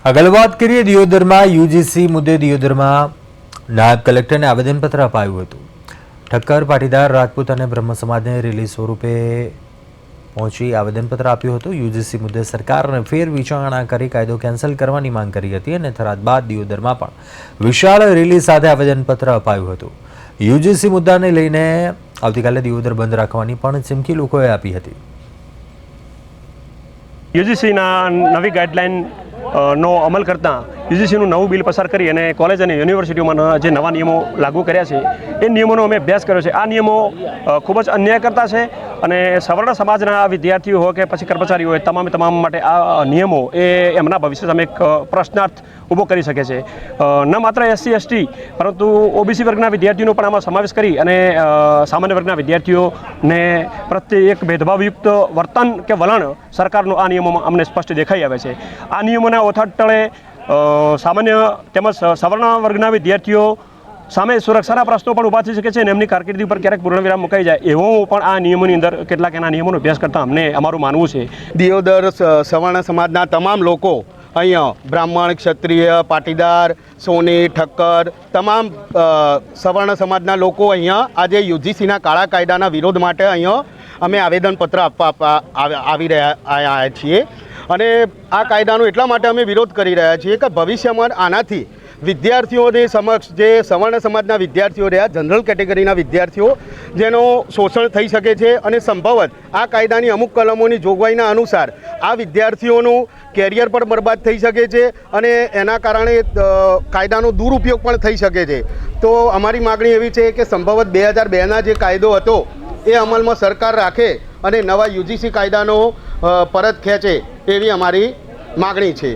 આગળ વાત કરીએ દિયોદરમાં યુજીસી મુદ્દે દિયોદરમાં નાયબ કલેક્ટરને આવેદનપત્ર અપાયું હતું। ઠક્કર, પાટીદાર, રાજપૂત અને બ્રહ્મ સમાજને રેલી સ્વરૂપે પહોંચી આવેદનપત્ર આપ્યું હતું। યુજીસી મુદ્દે સરકારને ફેર વિચારણા કરી કાયદો કેન્સલ કરવાની માંગ કરી હતી અને થરાદ બાદ દિયોદરમાં પણ વિશાળ રેલી સાથે આવેદનપત્ર અપાયું હતું। યુજીસી મુદ્દાને લઈને આવતીકાલે દિયોદર બંધ રાખવાની પણ ચીમકી લોકોએ આપી હતી। યુજીસીના નવી ગાઈડલાઈન નો અમલ કરતા યુજીસીનું નવું બિલ પસાર કરી અને કોલેજ અને યુનિવર્સિટીઓમાં જે નવા નિયમો લાગુ કર્યા છે એ નિયમોનો અમે અભ્યાસ કર્યો છે। આ નિયમો ખૂબ જ અન્યાયકર્તા છે અને સવર્ણ સમાજના વિદ્યાર્થીઓ હોય કે પછી કર્મચારીઓ હોય તમામ માટે આ નિયમો એ એમના ભવિષ્ય સામે એક પ્રશ્નાર્થ ઊભો કરી શકે છે। ન માત્ર એસસી એસટી પરંતુ ઓબીસી વર્ગના વિદ્યાર્થીઓનો પણ આમાં સમાવેશ કરી અને સામાન્ય વર્ગના વિદ્યાર્થીઓને પ્રત્યે એક ભેદભાવયુક્ત વર્તન કે વલણ સરકારનું આ નિયમોમાં અમને સ્પષ્ટ દેખાઈ આવે છે। આ નિયમોના ઓથાર તળે સામાન્ય તેમજ સવર્ણ વર્ગના વિદ્યાર્થીઓ સામે સુરક્ષાના પ્રશ્નો પણ ઊભા થઈ શકે છે અને એમની કારકિર્દી ઉપર ક્યારેક પૂર્ણવિરામ મુકાઈ જાય એવો પણ આ નિયમોની અંદર કેટલાક એના નિયમોનો અભ્યાસ કરતાં અમારું માનવું છે। દિયોદર સવર્ણ સમાજના તમામ લોકો અહીંયા બ્રાહ્મણ, ક્ષત્રિય, પાટીદાર, સોની, ઠક્કર તમામ સવર્ણ સમાજના લોકો અહીંયા આજે યુજીસીના કાળા કાયદાના વિરોધ માટે અહીંયા અમે આવેદનપત્ર આપવા આવ્યા છીએ અને આ કાયદાનો એટલા માટે અમે વિરોધ કરી રહ્યા છીએ કે ભવિષ્યમાં આનાથી વિદ્યાર્થીઓની સમક્ષ જે સવર્ણ સમાજના વિદ્યાર્થીઓ રહ્યા જનરલ કેટેગરીના વિદ્યાર્થીઓ જેનું શોષણ થઈ શકે છે અને સંભવત આ કાયદાની અમુક કલમોની જોગવાઈના અનુસાર આ વિદ્યાર્થીઓનું કેરિયર પણ બરબાદ થઈ શકે છે અને એના કારણે કાયદાનો દુરુપયોગ પણ થઈ શકે છે। તો અમારી માગણી એવી છે કે સંભવત 2002ના જે કાયદો હતો એ અમલમાં સરકાર રાખે અને નવા યુજીસી કાયદાનો પરત ખેંચે એવી અમારી માગણી છે।